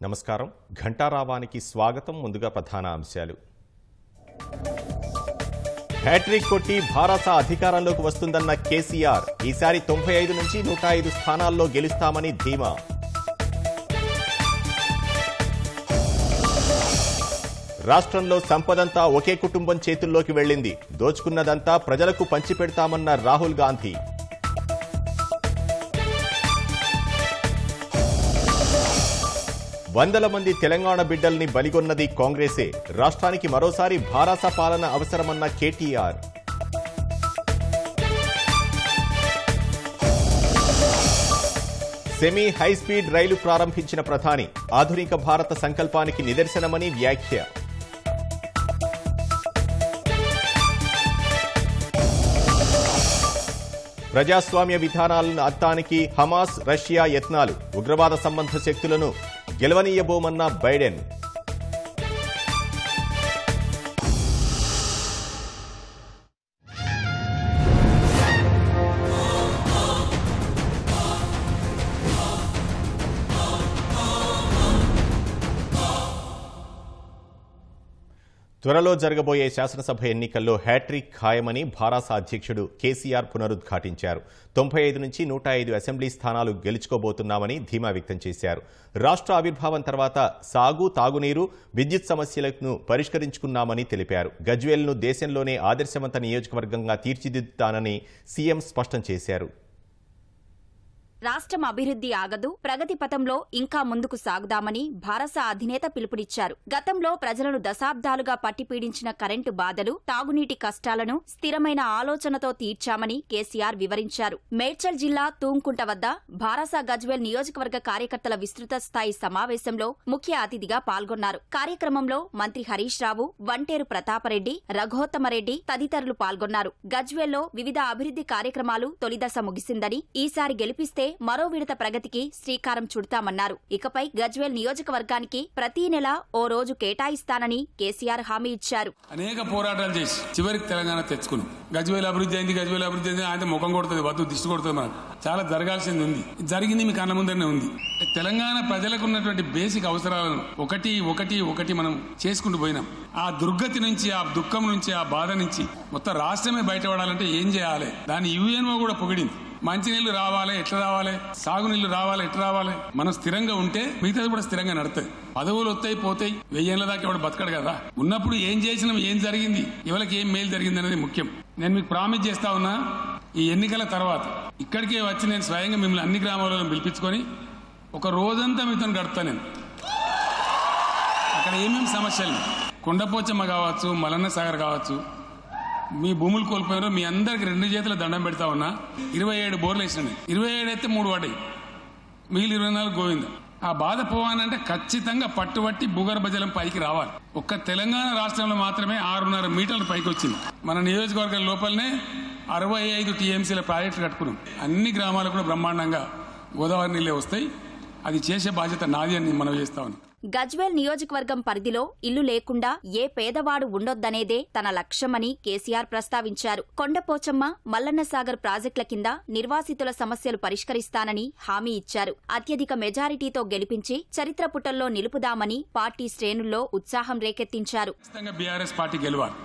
నమస్కారం. ఘంటారావానికి స్వాగతం. ముందుగా ప్రధాన అంశాలు. హ్యాట్రిక్ కొట్టి భారత అధికారంలోకి వస్తుందన్న కేసీఆర్. ఈసారి 95 నుంచి 105 స్థానాల్లో గెలుస్తామని ధీమా. రాష్ట్రంలో సంపదంతా ఒకే కుటుంబం చేతుల్లోకి వెళ్లింది. దోచుకున్నదంతా ప్రజలకు పంచిపెడతామన్న రాహుల్ గాంధీ. వందల మంది తెలంగాణ బిడ్డల్ని బలిగొన్నది కాంగ్రెసే. రాష్ట్రానికి మరోసారి భారాస పాలన అవసరమన్న కేటీఆర్. సెమీ హైస్పీడ్ రైలు ప్రారంభించిన ప్రధాని. ఆధునిక భారత సంకల్పానికి నిదర్శనమని వ్యాఖ్య. ప్రజాస్వామ్య విధానాలను అత్తానికి హమాస్, రష్యా యత్నాలు. ఉగ్రవాద సంబంధ శక్తులను గెలవనీయబోమన్న బైడెన్. త్వరలో జరగబోయే శాసనసభ ఎన్నికల్లో హ్యాట్రిక్ ఖాయమని భారాస అధ్యక్షుడు కేసీఆర్ పునరుద్ఘాటించారు. 95 నుంచి 105 అసెంబ్లీ స్థానాలు గెలుచుకోబోతున్నామని ధీమా వ్యక్తం చేశారు. రాష్ట్ర ఆవిర్భావం తర్వాత సాగు, తాగునీరు, విద్యుత్ సమస్యలను పరిష్కరించుకున్నామని తెలిపారు. గజ్వేల్ను దేశంలోనే ఆదర్శవంత నియోజకవర్గంగా తీర్చిదిద్దుతానని సీఎం స్పష్టం చేశారు. రాష్ట్రం అభివృద్ధి ఆగదు, ప్రగతి పథంలో ఇంకా ముందుకు సాగుదామని భారస అధినేత పిలుపునిచ్చారు. గతంలో ప్రజలను దశాబ్దాలుగా పట్టిపీడించిన కరెంటు బాధలు, తాగునీటి కష్టాలను స్థిరమైన ఆలోచనతో తీర్చామని కేసీఆర్ వివరించారు. మేడ్చల్ జిల్లా తూంకుంట వద్ద భారస గజ్వేల్ నియోజకవర్గ కార్యకర్తల విస్తృత స్థాయి సమావేశంలో ముఖ్య అతిథిగా పాల్గొన్నారు. కార్యక్రమంలో మంత్రి హరీష్ రావు, వంటేరు ప్రతాపరెడ్డి, రఘోత్తమరెడ్డి తదితరులు పాల్గొన్నారు. గజ్వేల్లో వివిధ అభివృద్ధి కార్యక్రమాలు తొలిదశ ముగిసిందని, ఈసారి గెలిపిస్తే మరో విడత ప్రగతికి శ్రీకారం చుడతామన్నారు. ఇకపై గజ్వేల్ నియోజకవర్గానికి ప్రతి నెల ఓ రోజు కేటాయిస్తానని కేసీఆర్ హామీ ఇచ్చారు. అనేక పోరాటాలు చేసి చివరికి తెలంగాణ తెచ్చుకున్నాం. గజ్వేల్ అభివృద్ధి అయింది, గజ్వేల్ అభివృద్ధి అయింది. ఆయన ముఖం కొడుతుంది, వద్దు దిష్టి కొడుతుంది. మనకు చాలా జరగాల్సింది ఉంది, జరిగింది మీ కళ్ళ ముందరనే ఉంది. తెలంగాణ ప్రజలకు ఉన్నటువంటి బేసిక్ అవసరాలను ఒకటి మనం చేసుకుంటూ పోయినాం. ఆ దుర్గతి నుంచి, ఆ దుఃఖం నుంచి, ఆ బాధ నుంచి మొత్తం రాష్ట్రమే బయటపడాలంటే ఏం చేయాలి? దాన్ని యుఎన్ఓ కూడా పొగిడింది. మంచినీళ్లు రావాలి, ఎట్లా రావాలి? సాగునీళ్లు రావాలి, ఎట్లా రావాలి? మనం స్థిరంగా ఉంటే మిగతాది కూడా స్థిరంగా నడుతుంది. పదవులు వస్తాయి, పోతాయి. 1000 ఏళ్ల దాకా ఎవడు బతకడు కదా. ఉన్నప్పుడు ఏం చేసినాం, ఏం జరిగింది, ఎవరికి ఏం మేలు జరిగింది అనేది ముఖ్యం. నేను మీకు ప్రామిస్ చేస్తా ఉన్నా, ఈ ఎన్నికల తర్వాత ఇక్కడికే వచ్చి నేను స్వయంగా మిమ్మల్ని అన్ని గ్రామాలను పిలిపించుకొని ఒక రోజంతా మీతో గడుపుతా. నేను అక్కడ ఏమేమి సమస్యలు, కొండపోచమ్మ కావచ్చు, మలన్న సాగర్ కావచ్చు, మీ భూములు కోల్పోయారు. మీ అందరికి 2 చేతుల దండం పెడతా ఉన్నా. 27 బోర్లు వేసినాయి. 27 అయితే 3 పడ్డాయి, మిగిలిన 24 గోవింద. ఆ బాధ పోవాలంటే ఖచ్చితంగా పట్టుబట్టి భూగర్భ జలం పైకి రావాలి. ఒక్క తెలంగాణ రాష్ట్రంలో మాత్రమే 6.5 మీటర్ల పైకి వచ్చింది. మన నియోజకవర్గం లోపలనే 65 టీఎంసీల ప్రాజెక్టులు కట్టుకున్నాం. అన్ని గ్రామాలకు కూడా బ్రహ్మాండంగా గోదావరి నీళ్లే వస్తాయి. అది చేసే బాధ్యత నాది అని మనం చేస్తా ఉన్నాం. గజ్వేల్ నియోజకవర్గం పరిధిలో ఇల్లు లేకుండా ఏ పేదవాడు ఉండొద్దనేదే తన లక్ష్యమని కేసీఆర్ ప్రస్తావించారు. కొండపోచమ్మ, మల్లన్న సాగర్ ప్రాజెక్టుల కింద నిర్వాసితుల సమస్యలు పరిష్కరిస్తానని హామీ ఇచ్చారు. అత్యధిక మెజారిటీతో గెలిపించి చరిత్ర పుటల్లో నిలుపుదామని పార్టీ శ్రేణుల్లో ఉత్సాహం రేకెత్తించారు. బీఆర్ఎస్ పార్టీ గెలవాలి,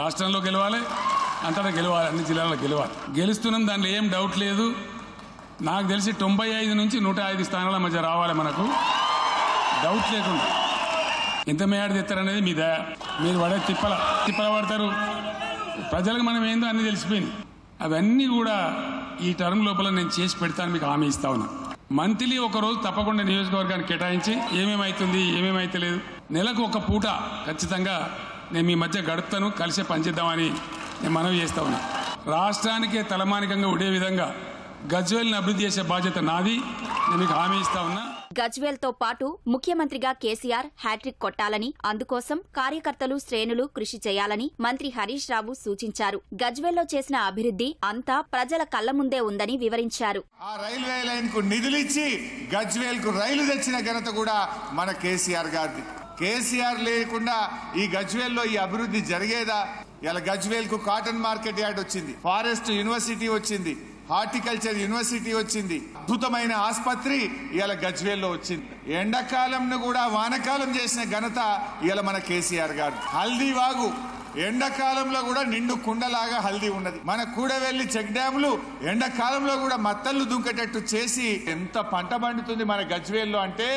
రాష్ట్రంలో గెలవాలి, అంతటా గెలవాలి, అన్ని జిల్లాల్లో గెలవాలి. గెలుస్తున్నాం, దానిలో ఏం డౌట్ లేదు. నాకు తెలిసి 95 నుంచి 105 స్థానాల మధ్య రావాలి మనకు, డౌట్ లేకుండా. ఎంత మేడ తెస్తారనేది మీ దయ. మీరు పడే తిప్పల పడతారు. ప్రజలకు మనం ఏందో అన్ని తెలిసిపోయింది. అవన్నీ కూడా ఈ టర్మ్ లోపల నేను చేసి పెడతాను, మీకు హామీ ఇస్తా ఉన్నా. మంత్లీ ఒక రోజు తప్పకుండా నియోజకవర్గానికి కేటాయించి ఏమేమైతుంది, ఏమేమైతలేదు, నెలకు ఒక పూట ఖచ్చితంగా నేను మీ మధ్య గడుపుతాను, కలిసే పనిచేద్దామని నేను మనవి చేస్తా ఉన్నా. రాష్ట్రానికే తలమానికంగా ఉండే విధంగా గజ్వేల్ని అభివృద్ధి చేసే బాధ్యత నాది, నేను మీకు హామీ ఇస్తా ఉన్నా. గజ్వేల్తో పాటు ముఖ్యమంత్రిగా కేసీఆర్ హ్యాట్రిక్ కొట్టాలని, అందుకోసం కార్యకర్తలు, శ్రేణులు కృషి చేయాలని మంత్రి హరీష్ రావు సూచించారు. గజ్వేల్లో చేసిన అభివృద్ధి అంతా ప్రజల కళ్ల ముందే ఉందని వివరించారు. ఆ రైల్వే లైన్ కు నిధులిచ్చి గజ్వేల్ కు రైలు తెచ్చిన ఘనత కూడా మన కేసీఆర్ గారిది. కేసీఆర్ లేకుండా ఈ గజ్వేల్లో ఈ అభివృద్ధి జరిగేదా? ఇలా గజ్వేల్ కు కాటన్ మార్కెట్ యార్డ్ వచ్చింది, ఫారెస్ట్ యూనివర్సిటీ వచ్చింది, హార్టికల్చర్ యూనివర్సిటీ వచ్చింది, అద్భుతమైన ఆసుపత్రి ఇవాళ గజ్వేల్లో వచ్చింది. ఎండాకాలంను కూడా వానకాలం చేసిన ఘనత ఇవాళ మన కేసీఆర్ గారు. హల్దీ వాగు ఎండాకాలంలో కూడా నిండు కుండలాగా హల్దీ ఉన్నది. మన కూడవెల్లి చెక్ డ్యాములు ఎండాకాలంలో కూడా మత్తళ్ళు దుంకేటట్టు చేసి ఎంత పంట పండుతుంది మన గజ్వేల్లో అంటే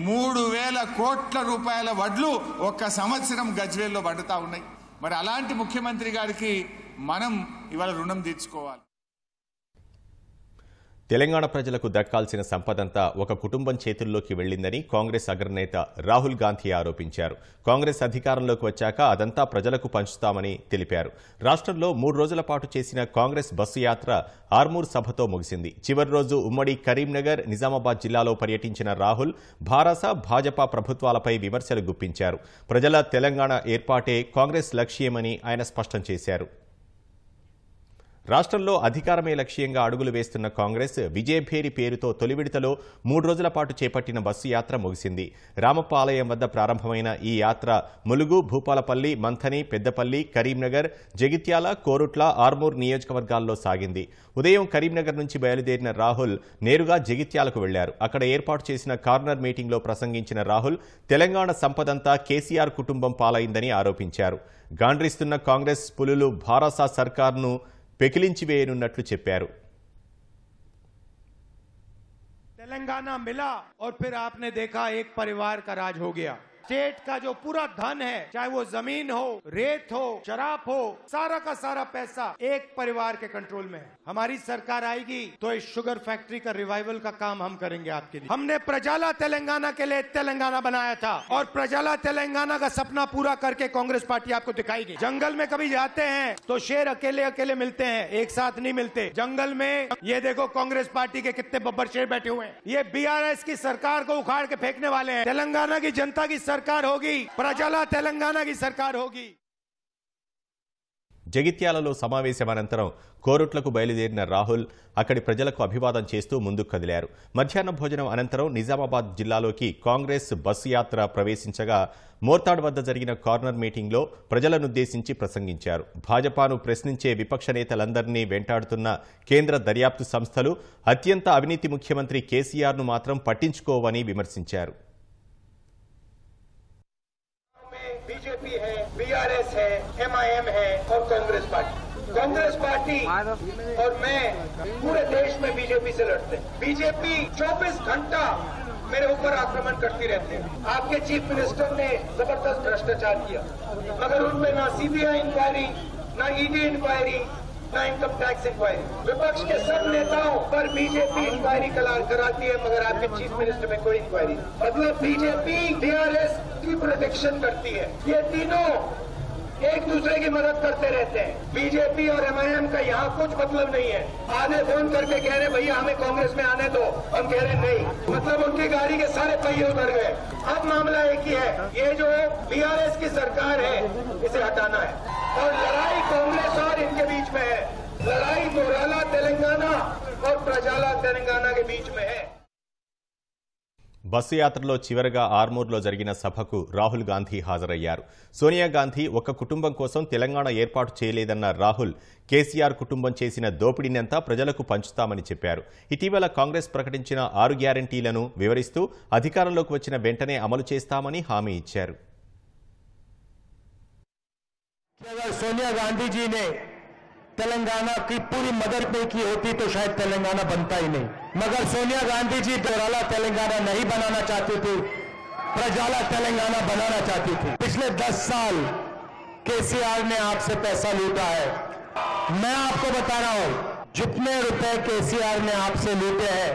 3,000 కోట్ల రూపాయల వడ్లు ఒక్క సంవత్సరం గజ్వేల్లో పండుతా ఉన్నాయి. మరి అలాంటి ముఖ్యమంత్రి గారికి మనం ఇవాళ రుణం తీర్చుకోవాలి. తెలంగాణ ప్రజలకు దక్కాల్సిన సంపదంతా ఒక కుటుంబం చేతుల్లోకి వెళ్లిందని కాంగ్రెస్ అగ్రనేత రాహుల్ గాంధీ ఆరోపించారు. కాంగ్రెస్ అధికారంలోకి వచ్చాక అదంతా ప్రజలకు పంచుతామని తెలిపారు. రాష్ట్రంలో 3 రోజుల పాటు చేసిన కాంగ్రెస్ బస్సు యాత్ర ఆర్మూర్ సభతో ముగిసింది. చివరి రోజు ఉమ్మడి కరీంనగర్, నిజామాబాద్ జిల్లాలో పర్యటించిన రాహుల్ భాజపా ప్రభుత్వాలపై విమర్శలు గుప్పించారు. ప్రజల తెలంగాణ ఏర్పాటే కాంగ్రెస్ లక్ష్యమని ఆయన స్పష్టం చేశారు. రాష్ట్రంలో అధికారమే లక్ష్యంగా అడుగులు వేస్తున్న కాంగ్రెస్ విజయభేరి పేరుతో తొలి విడతలో 3 రోజుల పాటు చేపట్టిన బస్సు యాత్ర ముగిసింది. రామప్ప ఆలయం వద్ద ప్రారంభమైన ఈ యాత్ర ములుగు, భూపాలపల్లి, మంథని, పెద్దపల్లి, కరీంనగర్, జగిత్యాల, కోరుట్ల, ఆర్మూర్ నియోజకవర్గాల్లో సాగింది. ఉదయం కరీంనగర్ నుంచి బయలుదేరిన రాహుల్ నేరుగా జగిత్యాలకు వెళ్లారు. అక్కడ ఏర్పాటు చేసిన కార్నర్ మీటింగ్లో ప్రసంగించిన రాహుల్ తెలంగాణ సంపదంతా కేసీఆర్ కుటుంబం పాలైందని ఆరోపించారు. గాండ్రిస్తున్న కాంగ్రెస్ పులులు భారసా సర్కార్ను పెకిలించివేయనున్నట్లు చెప్పారు. तेलंगाना मिला और फिर आपने देखा एक परिवार का राज हो गया। स्टेट का जो पूरा धन है, चाहे वो जमीन हो, रेत हो, शराब हो, सारा का सारा पैसा एक परिवार के कंट्रोल में है। हमारी सरकार आएगी तो इस शुगर फैक्ट्री का रिवाइवल का काम हम करेंगे आपके लिए। हमने प्रजाला तेलंगाना के लिए तेलंगाना बनाया था और प्रजाला तेलंगाना का सपना पूरा करके कांग्रेस पार्टी आपको दिखाएगी। जंगल में कभी जाते हैं तो शेर अकेले अकेले मिलते हैं, एक साथ नहीं मिलते। जंगल में ये देखो कांग्रेस पार्टी के कितने बब्बर शेर बैठे हुए हैं। ये बीआरएस की सरकार को उखाड़ के फेंकने वाले हैं। तेलंगाना की जनता की सरकार होगी, प्रजाला तेलंगाना की सरकार होगी। జగిత్యాలలో సమావేశం అనంతరం కోరుట్లకు బయలుదేరిన రాహుల్ అక్కడి ప్రజలకు అభివాదం చేస్తూ ముందుకు కదిలారు. మధ్యాహ్న భోజనం అనంతరం నిజామాబాద్ జిల్లాలోకి కాంగ్రెస్ బస్సు యాత్ర ప్రవేశించగా మోర్తాడ్ వద్ద జరిగిన కార్నర్ మీటింగ్లో ప్రజలనుద్దేశించి ప్రసంగించారు. భాజపాను ప్రశ్నించే విపక్ష నేతలందరినీ వెంటాడుతున్న కేంద్ర దర్యాప్తు సంస్థలు అత్యంత అవినీతి ముఖ్యమంత్రి కేసీఆర్ను మాత్రం పట్టించుకోవని విమర్శించారు. बीजेपी है, बीआरएस है, एमआईएम है और कांग्रेस पार्टी और मैं पूरे देश में बीजेपी से लड़ते हैं। बीजेपी 24 घंटा मेरे ऊपर आक्रमण करती रहती है। आपके चीफ मिनिस्टर ने जबरदस्त भ्रष्टाचार किया, मगर उनमें ना सीबीआई इंक्वायरी, ना ईडी इंक्वायरी, ना इनकम टैक्स इंक्वायरी। विपक्ष के सब नेताओं पर बीजेपी इंक्वायरी कराती है, मगर आपके चीफ मिनिस्टर में कोई इंक्वायरी नहीं। मतलब बीजेपी बीआरएस की प्रोटेक्शन करती है। ये तीनों एक दूसरे की मदद करते रहते हैं। बीजेपी और एमआईएम का यहाँ कुछ मतलब नहीं है। आधे फोन करके कह रहे भैया हमें कांग्रेस में आने दो, हम कह रहे नहीं। मतलब उनकी गाड़ी के सारे पहिए उतर गए। अब मामला एक ही है, ये जो बीआरएस की सरकार है इसे हटाना है और लड़ाई कांग्रेस और इनके बीच में है। लड़ाई मोराला तेलंगाना और प्रजाला तेलंगाना के बीच में है। బస్సు యాత్రలో చివరగా ఆర్మూర్లో జరిగిన సభకు రాహుల్ గాంధీ హాజరయ్యారు. సోనియా గాంధీ ఒక్క కుటుంబం కోసం తెలంగాణ ఏర్పాటు చేయలేదన్న రాహుల్ కేసీఆర్ కుటుంబం చేసిన దోపిడీనంతా ప్రజలకు పంచుతామని చెప్పారు. ఇటీవల కాంగ్రెస్ ప్రకటించిన 6 గ్యారంటీలను వివరిస్తూ అధికారంలోకి వచ్చిన వెంటనే అమలు చేస్తామని హామీ ఇచ్చారు. सोनिया गांधी जी ने तेलंगाना की पूरी मदद नहीं की होती तो शायद तेलंगाना बनता ही नहीं। मगर सोनिया गांधी जी मोराला तेलंगाना नहीं बनाना चाहती थी, प्रजाला तेलंगाना बनाना चाहती थी। पिछले 10 साल केसीआर ने आपसे पैसा लूटा है। मैं आपको बता रहा हूं, जितने रुपए केसीआर ने आपसे लूटे हैं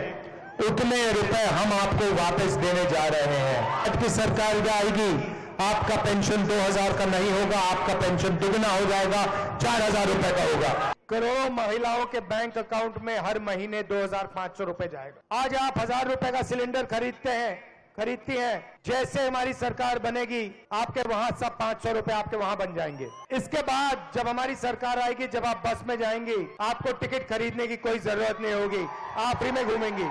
उतने रुपए हम आपको वापस देने जा रहे हैं। आज की सरकार आएगी, आपका पेंशन 2000 का नहीं होगा, आपका पेंशन दुगना हो जाएगा, 4000 रुपए का होगा। करोड़ों महिलाओं के बैंक अकाउंट में हर महीने 2500 रुपए जाएगा। आज आप 1000 रुपए का सिलेंडर खरीदती हैं, जैसे हमारी सरकार बनेगी आपके वहां सब 500 रुपए आपके वहां बन जाएंगे। इसके बाद जब हमारी सरकार आएगी, जब आप बस में जाएंगी आपको टिकट खरीदने की कोई जरूरत नहीं होगी, आप फ्री में घूमेंगी।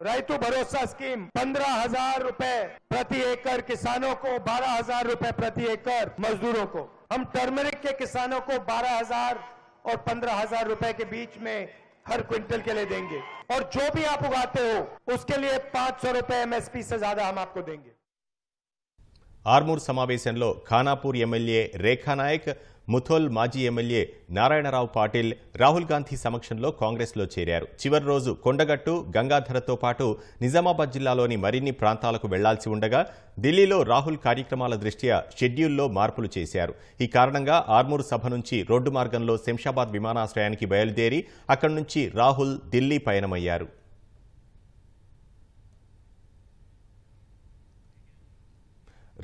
रैतु भरोसा स्कीम 15,000 रुपए प्रति एकड़ किसानों को, 12,000 रुपए प्रति एकड़ मजदूरों को। हम टर्मरिक के किसानों को 12,000 और 15,000 रुपए के बीच में हर क्विंटल के लिए देंगे और जो भी आप उगाते हो उसके लिए 500 रुपए MSP से ज्यादा हम आपको देंगे। ఆర్మూర్ సమావేశంలో ఖానాపూర్ ఎమ్మెల్యే రేఖానాయక్, ముథోల్ మాజీ ఎమ్మెల్యే నారాయణరావు పాటిల్ రాహుల్ గాంధీ సమక్షంలో కాంగ్రెస్లో చేరారు. చివరి రోజు కొండగట్టు, గంగాధరతో పాటు నిజామాబాద్ జిల్లాలోని మరిన్ని ప్రాంతాలకు వెళ్లాల్సి ఉండగా ఢిల్లీలో రాహుల్ కార్యక్రమాల దృష్ట్యా షెడ్యూల్లో మార్పులు చేశారు. ఈ కారణంగా ఆర్మూర్ సభ నుంచి రోడ్డు మార్గంలో శంషాబాద్ విమానాశ్రయానికి బయలుదేరి అక్కడి నుంచి రాహుల్ ఢిల్లీ పయనమయ్యారు.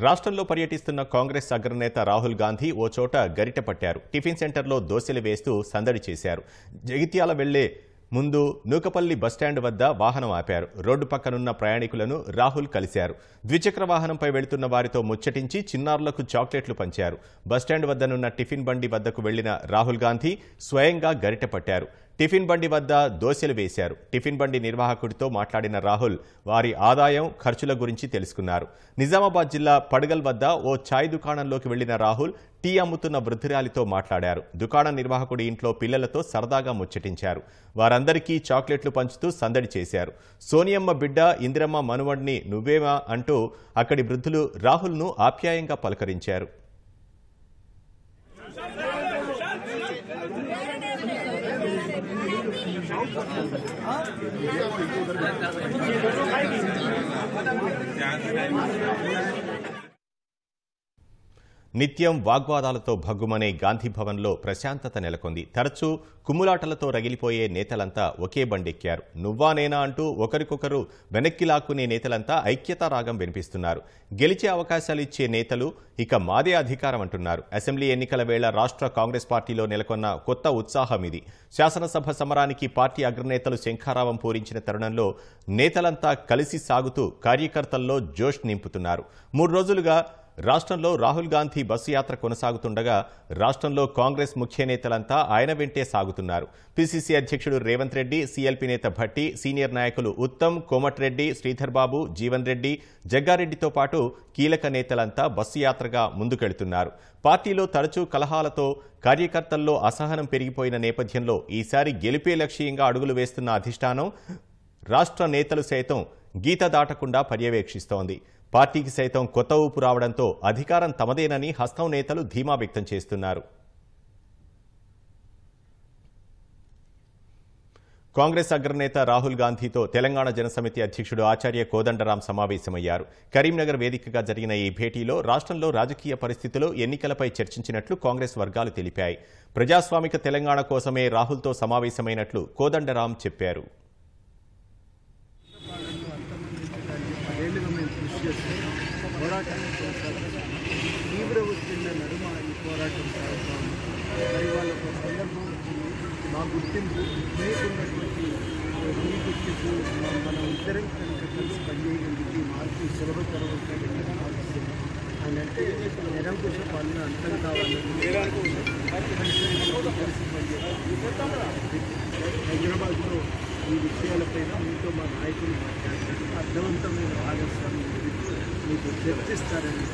రాష్ట్రంలో పర్యటిస్తున్న కాంగ్రెస్ అగ్రనేత రాహుల్ గాంధీ ఓ చోట గరిట పట్టారు. టిఫిన్ సెంటర్లో దోశలు వేస్తూ సందడి చేశారు. జగిత్యాల వెళ్లే ముందు నూకపల్లి బస్టాండ్ వద్ద వాహనం ఆపారు. రోడ్డు పక్కనున్న ప్రయాణికులను రాహుల్ కలిశారు. ద్విచక్ర వాహనంపై వెళుతున్న వారితో ముచ్చటించి చిన్నారులకు చాక్లెట్లు పంచారు. బస్టాండ్ వద్దనున్న టిఫిన్ బండి వద్దకు వెళ్లిన రాహుల్ గాంధీ స్వయంగా గరిట పట్టారు. టిఫిన్ బండి వద్ద దోశలు వేశారు. టిఫిన్ బండి నిర్వాహకుడితో మాట్లాడిన రాహుల్ వారి ఆదాయం, ఖర్చుల గురించి తెలుసుకున్నారు. నిజామాబాద్ జిల్లా పడగల్ వద్ద ఓ ఛాయ్ దుకాణంలోకి వెళ్లిన రాహుల్ టీ అమ్ముతున్న వృద్ధురాలితో మాట్లాడారు. దుకాణం నిర్వాహకుడి ఇంట్లో పిల్లలతో సరదాగా ముచ్చటించారు. వారందరికీ చాక్లెట్లు పంచుతూ సందడి చేశారు. సోనియమ్మ బిడ్డ, ఇందిరమ్మ మనువడిని నువ్వేమా అంటూ అక్కడి వృద్ధులు రాహుల్ను ఆప్యాయంగా పలకరించారు. నిత్యం వాగ్వాదాలతో భగ్గుమనే గాంధీభవన్లో ప్రశాంతత నెలకొంది. తరచూ కుమ్ములాటలతో రగిలిపోయే నేతలంతా ఒకే బండెక్కారు. నువ్వా నేనా అంటూ ఒకరికొకరు వెనక్కి లాక్కునే నేతలంతా ఐక్యతా రాగం వినిపిస్తున్నారు. గెలిచే అవకాశాలు ఇచ్చే నేతలు ఇక మాదే అధికారం అంటున్నారు. అసెంబ్లీ ఎన్నికల వేళ రాష్ట్ర కాంగ్రెస్ పార్టీలో నెలకొన్న కొత్త ఉత్సాహం ఇది. శాసనసభ సమరానికి పార్టీ అగ్రనేతలు శంఖారావం పూరించిన తరుణంలో నేతలంతా కలిసి సాగుతూ కార్యకర్తల్లో జోష్ నింపుతున్నారు. 3 రోజులుగా రాష్ట్రంలో రాహుల్ గాంధీ బస్సు యాత్ర కొనసాగుతుండగా రాష్ట్రంలో కాంగ్రెస్ ముఖ్య నేతలంతా ఆయన వెంటే సాగుతున్నారు. పిసిసి అధ్యక్షుడు రేవంత్ రెడ్డి, సిఎల్పి నేత భట్టి, సీనియర్ నాయకులు ఉత్తమ్, కోమటిరెడ్డి, శ్రీధర్ బాబు, జీవన్ రెడ్డి, జగ్గారెడ్డితో పాటు కీలక నేతలంతా బస్సు యాత్రగా ముందుకెళ్తున్నారు. పార్టీలో తరచూ కలహాలతో కార్యకర్తల్లో అసహనం పెరిగిపోయిన నేపథ్యంలో ఈసారి గెలిపే లక్ష్యంగా అడుగులు వేస్తున్న అధిష్టానం రాష్ట్ర నేతలు సైతం గీత దాటకుండా పర్యవేక్షిస్తోంది. పార్టీకి సైతం కొత్త ఊపు రావడంతో అధికారం తమదేనని హస్తం నేతలు ధీమా వ్యక్తం చేస్తున్నారు. కాంగ్రెస్ అగ్రనేత రాహుల్ గాంధీతో తెలంగాణ జనసమితి అధ్యక్షుడు ఆచార్య కోదండరాం సమావేశమయ్యారు. కరీంనగర్ వేదికగా జరిగిన ఈ భేటీలో రాష్ట్రంలో రాజకీయ పరిస్థితులు, ఎన్నికలపై చర్చించినట్లు కాంగ్రెస్ వర్గాలు తెలిపాయి. ప్రజాస్వామిక తెలంగాణ కోసమే రాహుల్తో సమావేశమైనట్లు కోదండరాం చెప్పారు. తీవ్ర ఒత్తిళ్ల నడుమ ఈ పోరాటం సాగుతాం. మరి వాళ్ళ ఒక సందర్భం మా గుర్తింపు లేకున్నటువంటి మీ గుర్తింపు మనం ఇద్దరం కనుక కలిసి పనిచేయగలిగితే ఈ మార్పు సులభతరం అవుతుందని భావిస్తున్నాం. ఆయన అంటే నిరంకుశ పాలన అంతం కావాలని కలిసి పనిచేయాలి. హైదరాబాద్లో ఈ విషయాలపైన మీతో మా నాయకులు మాట్లాడతారు. అర్థవంతమైన భాగస్వామ్యం గురించి మీకు చర్చిస్తారని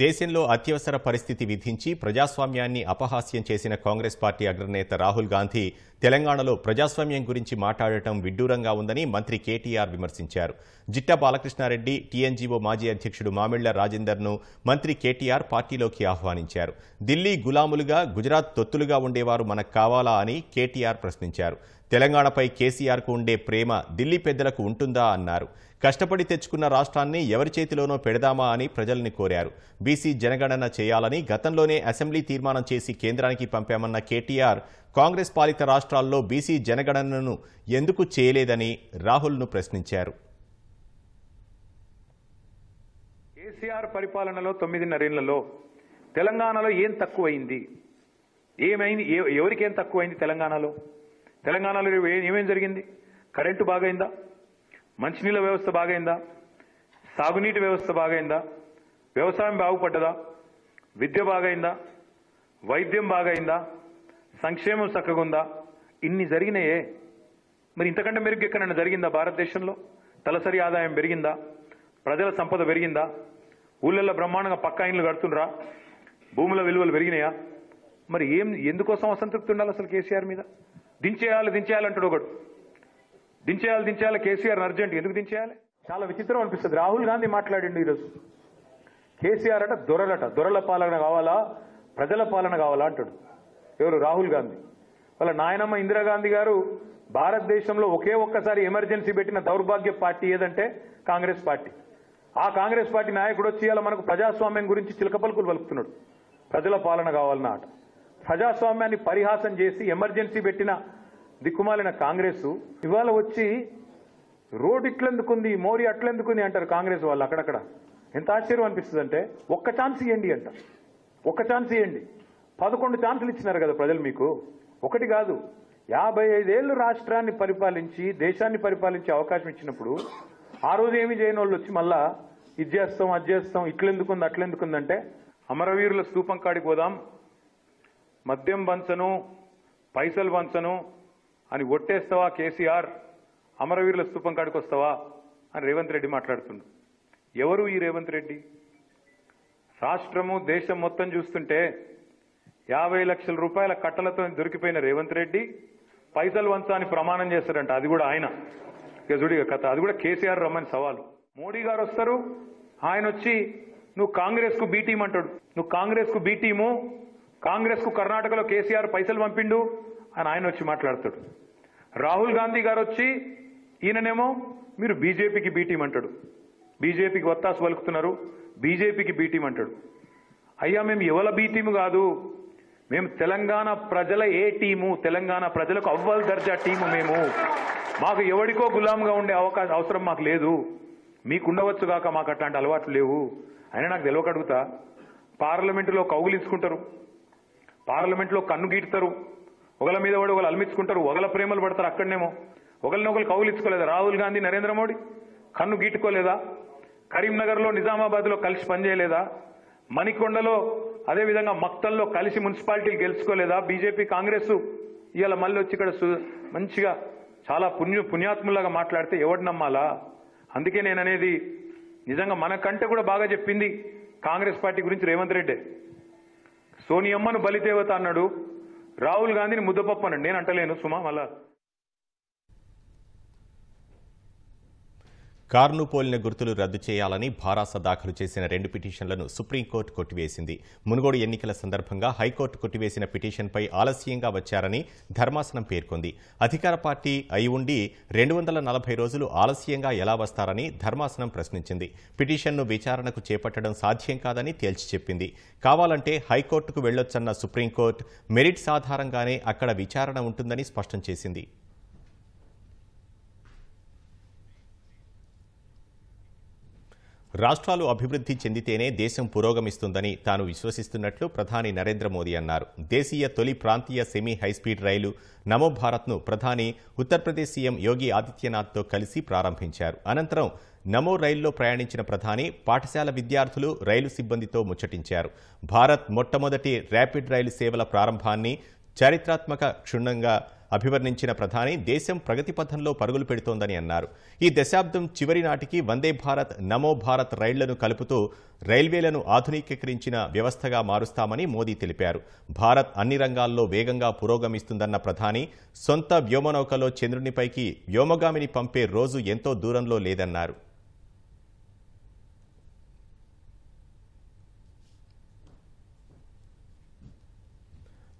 దేశంలో అత్యవసర పరిస్థితి విధించి ప్రజాస్వామ్యాన్ని అపహాస్యం చేసిన కాంగ్రెస్ పార్టీ అగ్రనేత రాహుల్ గాంధీ తెలంగాణలో ప్రజాస్వామ్యం గురించి మాట్లాడటం విడ్డూరంగా ఉందని మంత్రి కేటీఆర్ విమర్శించారు. జిట్టా బాలకృష్ణారెడ్డి, టీఎన్జీఓ మాజీ అధ్యక్షుడు మామిళ్ల రాజేందర్ను మంత్రి కేటీఆర్ పార్టీలోకి ఆహ్వానించారు. ఢిల్లీ గులాములుగా, గుజరాత్ తొత్తులుగా ఉండేవారు మనకు కావాలా అని కేటీఆర్ ప్రశ్నించారు. తెలంగాణపై కేసీఆర్కు ఉండే ప్రేమ ఢిల్లీ పెద్దలకు ఉంటుందా అన్నారు. కష్టపడి తెచ్చుకున్న రాష్ట్రాన్ని ఎవరి చేతిలోనో పెడదామా అని ప్రజల్ని కోరారు. బీసీ జనగణన చేయాలని గతంలోనే అసెంబ్లీ తీర్మానం చేసి కేంద్రానికి పంపామన్న కేటీఆర్ కాంగ్రెస్ పాలిత రాష్ట్రాల్లో బీసీ జనగణనను ఎందుకు చేయలేదని రాహుల్ను ప్రశ్నించారు. కేసీఆర్ పరిపాలనలో 9.5 ఏళ్లలో తెలంగాణలో ఏం తక్కువైంది? ఏమైంది? ఎవరికి ఏం తక్కువైంది? తెలంగాణలో ఏమేం జరిగింది? కరెంటు బాగైందా? మంచినీళ్ళ వ్యవస్థ బాగైందా? సాగునీటి వ్యవస్థ బాగైందా? వ్యవసాయం బాగుపడ్డదా? విద్య బాగైందా? వైద్యం బాగైందా? సంక్షేమం చక్కగుందా? ఇన్ని జరిగినాయే. మరి ఇంతకంటే మెరుగ్గా ఎక్కడైనా జరిగిందా భారతదేశంలో? తలసరి ఆదాయం పెరిగిందా? ప్రజల సంపద పెరిగిందా? ఊళ్ళల్లో బ్రహ్మాండంగా పక్కా ఇండ్లు కడుతుండ్రా? భూముల విలువలు పెరిగినాయా? మరి ఎందుకోసం అసంతృప్తి ఉండాలి అసలు కేసీఆర్ మీద? దించేయాలంటాడు ఒకడు. దించేయాలి కేసీఆర్ అర్జెంట్. ఎందుకు దించేయాలి? చాలా విచిత్రం అనిపిస్తుంది. రాహుల్ గాంధీ మాట్లాడిండు ఈరోజు. కేసీఆర్ అట దొరల పాలన కావాలా, ప్రజల పాలన కావాలా అంటాడు. ఎవరు? రాహుల్ గాంధీ. వాళ్ళ నాయనమ్మ ఇందిరాగాంధీ గారు భారతదేశంలో ఒక్కసారి ఎమర్జెన్సీ పెట్టిన దౌర్భాగ్య పార్టీ ఏదంటే కాంగ్రెస్ పార్టీ. ఆ కాంగ్రెస్ పార్టీ నాయకుడు వచ్చి ఇలా మనకు ప్రజాస్వామ్యం గురించి చిలక పలుకులు పలుకుతున్నాడు. ప్రజల పాలన కావాలన్న ఆట. ప్రజాస్వామ్యాన్ని పరిహాసం చేసి ఎమర్జెన్సీ పెట్టిన దిక్కుమాలిన కాంగ్రెస్ ఇవాళ వచ్చి రోడ్ ఇట్లెందుకుంది, మోరీ అట్లెందుకుంది అంటారు కాంగ్రెస్ వాళ్ళు అక్కడక్కడ. ఎంత ఆశ్చర్యం అనిపిస్తుంది అంటే, ఒక్క ఛాన్స్ ఇవ్వండి అంట. ఒక్క ఛాన్స్ ఇవ్వండి. 11 ఛాన్సులు ఇచ్చినారు కదా ప్రజలు మీకు. ఒకటి కాదు, 55 ఏళ్ళు రాష్ట్రాన్ని పరిపాలించి దేశాన్ని పరిపాలించే అవకాశం ఇచ్చినప్పుడు ఆ రోజు ఏమి చేయని వాళ్ళు వచ్చి మళ్ళా ఇది చేస్తాం అది చేస్తాం ఇట్లెందుకుంది అట్లెందుకుందంటే, అమరవీరుల స్తూపం కాడికి పోదాం, మద్యం వంచను పైసలు వంచను అని ఒట్టేస్తావా కేసీఆర్, అమరవీరుల స్తూపం కాడికి వస్తావా అని రేవంత్ రెడ్డి మాట్లాడుతుండు. ఎవరు ఈ రేవంత్ రెడ్డి? రాష్ట్రము దేశం మొత్తం చూస్తుంటే 50 లక్షల రూపాయల కట్టలతో దొరికిపోయిన రేవంత్ రెడ్డి పైసలు వంచాని ప్రమాణం చేస్తాడంట. అది కూడా ఆయన గజుడిగా కథ. అది కూడా కేసీఆర్ రమ్మని సవాలు. మోడీ గారు వస్తారు, ఆయన వచ్చి నువ్వు కాంగ్రెస్ కు బి టీం అంటాడు. నువ్వు కాంగ్రెస్ కు బి టీము, కాంగ్రెస్ కు కర్ణాటకలో కేసీఆర్ పైసలు పంపిండు అని ఆయన వచ్చి మాట్లాడతాడు. రాహుల్ గాంధీ గారు వచ్చి ఈయననేమో మీరు బీజేపీకి బి టీం అంటాడు. బీజేపీకి వత్తాసు పలుకుతున్నారు, బీజేపీకి బి టీం అంటాడు. అయ్యా మేము ఎవల బి టీము కాదు, మేము తెలంగాణ ప్రజల ఏ టీము, తెలంగాణ ప్రజలకు అవ్వల్ దర్జా టీము మేము. మాకు ఎవడికో గులాంగా ఉండే అవసరం మాకు లేదు. మీకు ఉండవచ్చు కాక మాకు అట్లాంటి అలవాట్లు లేవు. అయినా నాకు తెలియకడుగుతా, పార్లమెంటులో కౌగులించుకుంటారు, పార్లమెంట్లో కన్ను గీటుతారు, ఒకళ్ళ మీద ఒకళ్ళు అల్మించుకుంటారు, ఒకళ్ళ ప్రేమలు పడతారు. అక్కడనేమో ఒకరినొకరు కౌగులించుకోలేదా? రాహుల్ గాంధీ నరేంద్ర మోడీ కన్ను గీటుకోలేదా? కరీంనగర్లో నిజామాబాద్లో కలిసి పనిచేయలేదా? మణికొండలో అదేవిధంగా మక్తల్లో కలిసి మున్సిపాలిటీలు గెలుచుకోలేదా? బీజేపీ కాంగ్రెస్ ఇవాళ మళ్ళీ వచ్చి ఇక్కడ మంచిగా చాలా పుణ్యాత్ములాగా మాట్లాడితే ఎవడు నమ్మాలా? అందుకే నేను అనేది, నిజంగా మనకంటే కూడా బాగా చెప్పింది కాంగ్రెస్ పార్టీ గురించి రేవంత్ రెడ్డి. సోనియమ్మను బలిదేవత అన్నాడు, రాహుల్ గాంధీని ముద్దపప్పు అన్నాడు. నేను అంటలేను సుమా. మళ్ళా కార్ను పోలిన గుర్తులు రద్దు చేయాలని భారాస దాఖలు చేసిన 2 పిటిషన్లను సుప్రీంకోర్టు కొట్టివేసింది. మునుగోడు ఎన్నికల సందర్భంగా హైకోర్టు కొట్టివేసిన పిటిషన్పై ఆలస్యంగా వచ్చారని ధర్మాసనం పేర్కొంది. అధికార పార్టీ అయి ఉండి 240 రోజులు ఆలస్యంగా ఎలా వస్తారని ధర్మాసనం ప్రశ్నించింది. పిటిషన్ను విచారణకు చేపట్టడం సాధ్యం కాదని తేల్చి చెప్పింది. కావాలంటే హైకోర్టుకు వెళ్లొచ్చన్న సుప్రీంకోర్టు మెరిట్స్ ఆధారంగానే అక్కడ విచారణ ఉంటుందని స్పష్టం చేసింది. రాష్ట్రాలు అభివృద్ధి చెందితేనే దేశం పురోగమిస్తుందని తాను విశ్వసిస్తున్నట్లు ప్రధాని నరేంద్ర మోదీ అన్నారు. దేశీయ తొలి ప్రాంతీయ సెమీ హైస్పీడ్ రైలు నమో భారత్ను ప్రధాని ఉత్తరప్రదేశ్ సీఎం యోగి ఆదిత్యనాథ్తో కలిసి ప్రారంభించారు. అనంతరం నమో రైల్లో ప్రయాణించిన ప్రధాని పాఠశాల విద్యార్థులు, రైలు సిబ్బందితో ముచ్చటించారు. భారత్ మొట్టమొదటి ర్యాపిడ్ రైలు సేవల ప్రారంభాన్ని చారిత్రాత్మక క్షుణ్ణంగా అభివర్ణించిన ప్రధాని దేశం ప్రగతి పథంలో పరుగులు పెడుతోందని అన్నారు. ఈ దశాబ్దం చివరి నాటికి వందే భారత్, నమో భారత్ రైళ్లను కలుపుతూ రైల్వేలను ఆధునికీకరించిన వ్యవస్థగా మారుస్తామని మోదీ తెలిపారు. భారత్ అన్ని రంగాల్లో వేగంగా పురోగమిస్తుందన్న ప్రధాని సొంత వ్యోమనౌకలో చంద్రునిపైకి వ్యోమగామిని పంపే రోజు ఎంతో దూరంలో లేదన్నారు.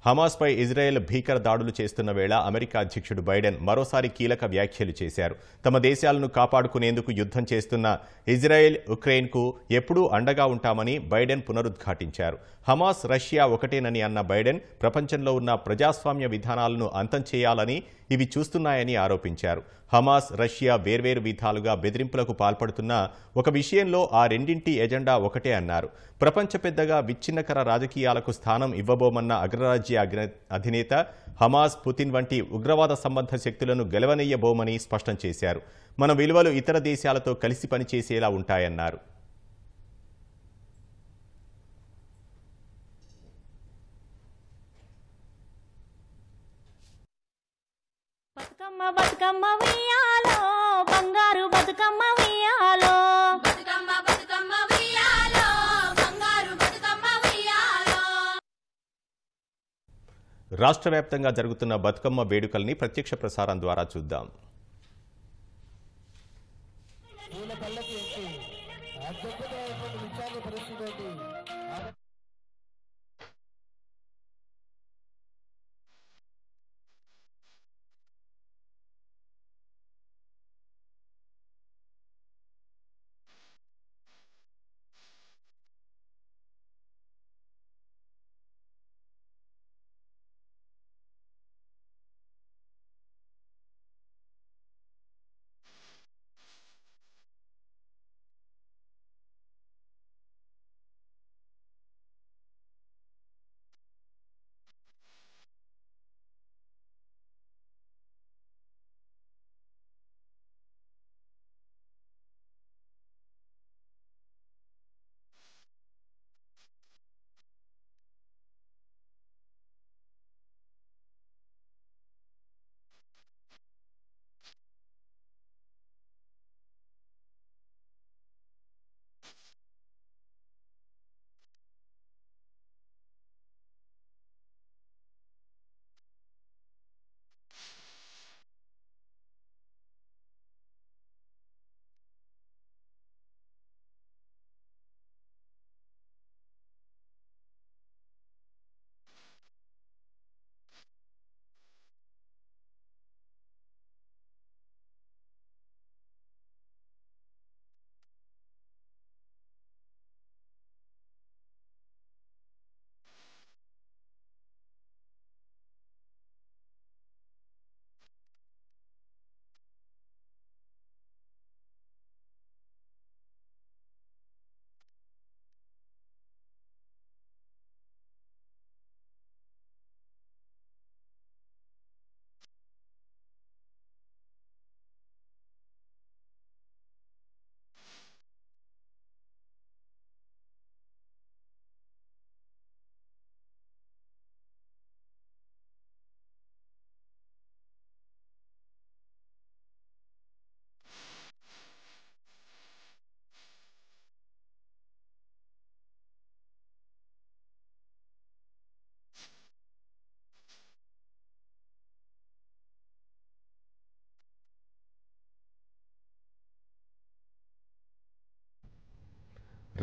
హమాస్పై ఇజ్రాయెల్ భీకర దాడులు చేస్తున్న వేళ అమెరికా అధ్యక్షుడు బైడెన్ మరోసారి కీలక వ్యాఖ్యలు చేశారు. తమ దేశాలను కాపాడుకునేందుకు యుద్ధం చేస్తున్న ఇజ్రాయెల్, ఉక్రెయిన్కు ఎప్పుడూ అండగా ఉంటామని బైడెన్ పునరుద్ఘాటించారు. హమాస్, రష్యా ఒకటేనని అన్న బైడెన్ ప్రపంచంలో ఉన్న ప్రజాస్వామ్య విధానాలను అంతం చేయాలని ఇవి చూస్తున్నాయని ఆరోపించారు. హమాస్, రష్యా వేర్వేరు విధాలుగా బెదిరింపులకు పాల్పడుతున్నా ఒక విషయంలో ఆ రెండింటి ఎజెండా ఒకటే అన్నారు. ప్రపంచ పెద్దగా విచ్ఛిన్నకర రాజకీయాలకు స్థానం ఇవ్వబోమన్న అగ్రరాజ్య అధినేత హమాస్, పుతిన్ వంటి ఉగ్రవాద సంబంధ శక్తులను గెలవనీయబోమని స్పష్టం చేశారు. మన విలువలు ఇతర దేశాలతో కలిసి పనిచేసేలా ఉంటాయన్నారు. బతుకమ్మ బతుకమ్మ ఉయ్యాలో, బంగారు బతుకమ్మ ఉయ్యాలో. రాష్ట్ర వ్యాప్తంగా జరుగుతున్న బతుకమ్మ వేడుకల్ని ప్రత్యక్ష ప్రసారం ద్వారా చూద్దాం.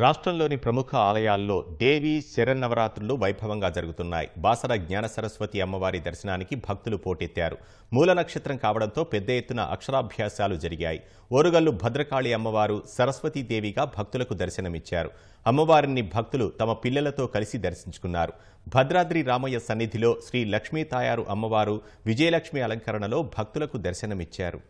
రాష్ట్రంలోని ప్రముఖ ఆలయాల్లో దేవీ శరన్నవరాత్రులు వైభవంగా జరుగుతున్నాయి. బాసర జ్ఞాన సరస్వతి అమ్మవారి దర్శనానికి భక్తులు పోటెత్తారు. మూల నక్షత్రం కావడంతో పెద్ద ఎత్తున అక్షరాభ్యాసాలు జరిగాయి. ఓరుగల్లు భద్రకాళి అమ్మవారు సరస్వతీదేవిగా భక్తులకు దర్శనమిచ్చారు. అమ్మవారిని భక్తులు తమ పిల్లలతో కలిసి దర్శించుకున్నారు. భద్రాద్రి రామయ్య సన్నిధిలో శ్రీ లక్ష్మీ తాయారు అమ్మవారు విజయలక్ష్మి అలంకరణలో భక్తులకు దర్శనమిచ్చారు.